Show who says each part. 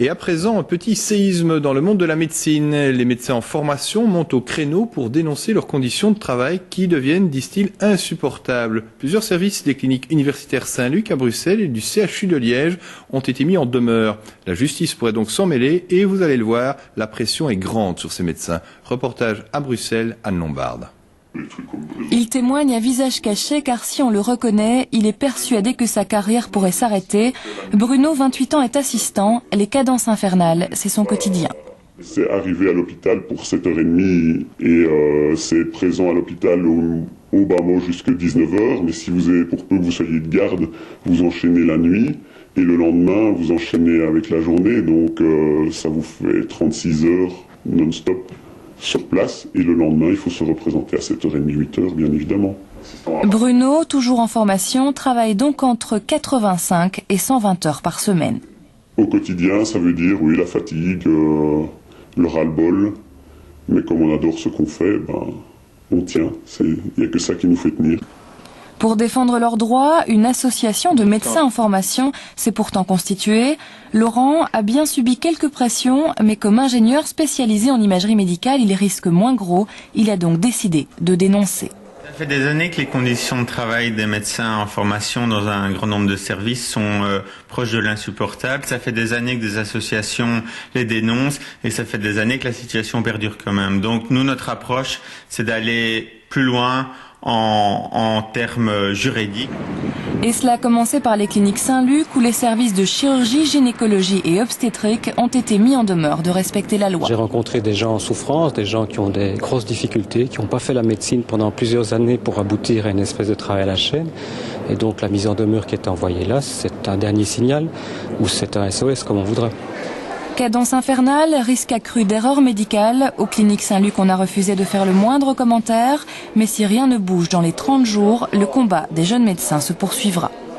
Speaker 1: Et à présent, un petit séisme dans le monde de la médecine. Les médecins en formation montent au créneau pour dénoncer leurs conditions de travail qui deviennent, disent-ils, insupportables. Plusieurs services des cliniques universitaires Saint-Luc à Bruxelles et du CHU de Liège ont été mis en demeure. La justice pourrait donc s'en mêler et vous allez le voir, la pression est grande sur ces médecins. Reportage à Bruxelles, Anne Lombarde.
Speaker 2: Il témoigne à visage caché car si on le reconnaît, il est persuadé que sa carrière pourrait s'arrêter. Bruno, 28 ans, est assistant. Les cadences infernales, c'est son quotidien.
Speaker 3: C'est arrivé à l'hôpital pour 7h30 et c'est présent à l'hôpital au bas mot jusqu'à 19h. Mais si vous avez, pour peu que vous soyez de garde, vous enchaînez la nuit. Et le lendemain, vous enchaînez avec la journée. Donc ça vous fait 36 heures non-stop sur place. Et le lendemain, il faut se représenter à 7h30, 8h, bien évidemment.
Speaker 2: Bruno, toujours en formation, travaille donc entre 85 et 120 heures par semaine.
Speaker 3: Au quotidien, ça veut dire, oui, la fatigue, le ras-le-bol. Mais comme on adore ce qu'on fait, on tient. Il n'y a que ça qui nous fait tenir.
Speaker 2: Pour défendre leurs droits, une association de médecins en formation s'est pourtant constituée. Laurent a bien subi quelques pressions, mais comme ingénieur spécialisé en imagerie médicale, il risque moins gros. Il a donc décidé de dénoncer.
Speaker 4: Ça fait des années que les conditions de travail des médecins en formation dans un grand nombre de services sont proches de l'insupportable. Ça fait des années que des associations les dénoncent et ça fait des années que la situation perdure quand même. Donc nous, notre approche, c'est d'aller plus loin en termes juridiques.
Speaker 2: Et cela a commencé par les cliniques Saint-Luc où les services de chirurgie, gynécologie et obstétrique ont été mis en demeure de respecter la loi.
Speaker 5: J'ai rencontré des gens en souffrance, des gens qui ont des grosses difficultés, qui n'ont pas fait la médecine pendant plusieurs années pour aboutir à une espèce de travail à la chaîne. Et donc la mise en demeure qui est envoyée là, c'est un dernier signal ou c'est un SOS comme on voudra.
Speaker 2: Cadence infernale, risque accru d'erreur médicale. Aux cliniques Saint-Luc, on a refusé de faire le moindre commentaire. Mais si rien ne bouge dans les 30 jours, le combat des jeunes médecins se poursuivra.